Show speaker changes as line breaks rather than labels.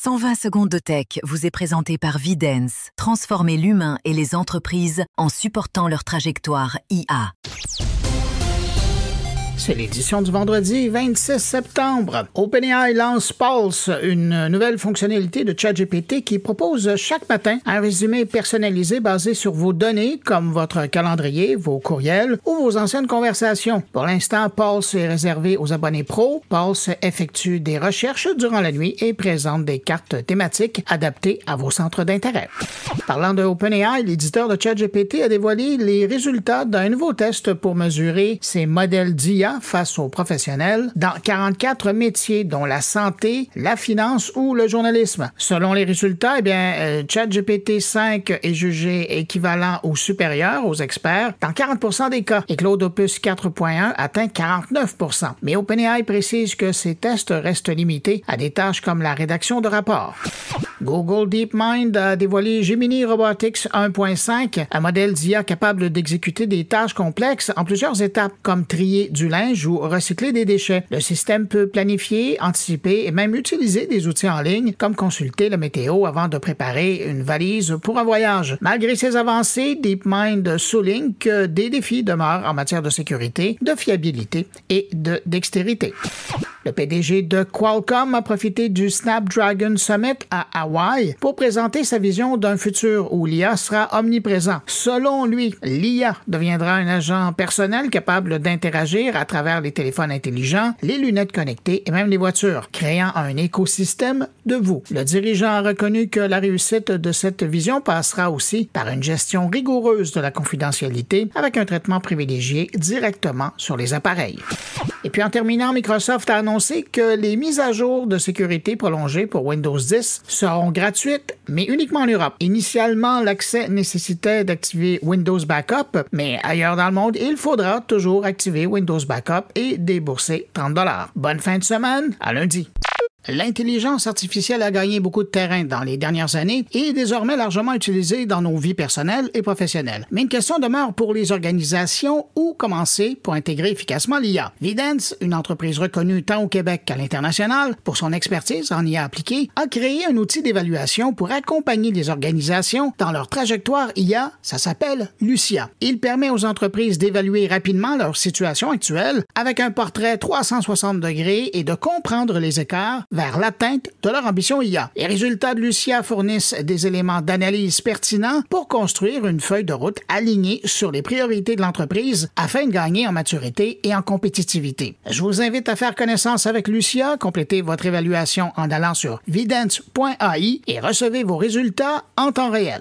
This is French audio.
120 secondes de tech vous est présenté par Vidence. Transformez l'humain et les entreprises en supportant leur trajectoire IA.
C'est l'édition du vendredi 26 septembre. OpenAI lance Pulse, une nouvelle fonctionnalité de ChatGPT qui propose chaque matin un résumé personnalisé basé sur vos données, comme votre calendrier, vos courriels ou vos anciennes conversations. Pour l'instant, Pulse est réservé aux abonnés pro. Pulse effectue des recherches durant la nuit et présente des cartes thématiques adaptées à vos centres d'intérêt. Parlant de OpenAI, l'éditeur de ChatGPT a dévoilé les résultats d'un nouveau test pour mesurer ses modèles d'IA face aux professionnels dans 44 métiers, dont la santé, la finance ou le journalisme. Selon les résultats, ChatGPT 5 est jugé équivalent ou supérieur aux experts dans 40% des cas et Claude Opus 4.1 atteint 49%. Mais OpenAI précise que ces tests restent limités à des tâches comme la rédaction de rapports. Google DeepMind a dévoilé Gemini Robotics 1.5, un modèle d'IA capable d'exécuter des tâches complexes en plusieurs étapes, comme trier du linge ou recycler des déchets. Le système peut planifier, anticiper et même utiliser des outils en ligne, comme consulter la météo avant de préparer une valise pour un voyage. Malgré ces avancées, DeepMind souligne que des défis demeurent en matière de sécurité, de fiabilité et de dextérité. Le PDG de Qualcomm a profité du Snapdragon Summit à Hawaï pour présenter sa vision d'un futur où l'IA sera omniprésent. Selon lui, l'IA deviendra un agent personnel capable d'interagir à travers les téléphones intelligents, les lunettes connectées et même les voitures, créant un écosystème de vous. Le dirigeant a reconnu que la réussite de cette vision passera aussi par une gestion rigoureuse de la confidentialité avec un traitement privilégié directement sur les appareils. Et puis en terminant, Microsoft a annoncé que les mises à jour de sécurité prolongées pour Windows 10 seront gratuites, mais uniquement en Europe. Initialement, l'accès nécessitait d'activer Windows Backup, mais ailleurs dans le monde, il faudra toujours activer Windows Backup et débourser 30 $. Bonne fin de semaine, à lundi. L'intelligence artificielle a gagné beaucoup de terrain dans les dernières années et est désormais largement utilisée dans nos vies personnelles et professionnelles. Mais une question demeure pour les organisations: où commencer pour intégrer efficacement l'IA? Vidence, une entreprise reconnue tant au Québec qu'à l'international pour son expertise en IA appliquée, a créé un outil d'évaluation pour accompagner les organisations dans leur trajectoire IA. Ça s'appelle Lucia. Il permet aux entreprises d'évaluer rapidement leur situation actuelle avec un portrait 360 degrés et de comprendre les écarts vers l'atteinte de leur ambition IA. Les résultats de Lucia fournissent des éléments d'analyse pertinents pour construire une feuille de route alignée sur les priorités de l'entreprise afin de gagner en maturité et en compétitivité. Je vous invite à faire connaissance avec Lucia, complétez votre évaluation en allant sur vidence.ai et recevez vos résultats en temps réel.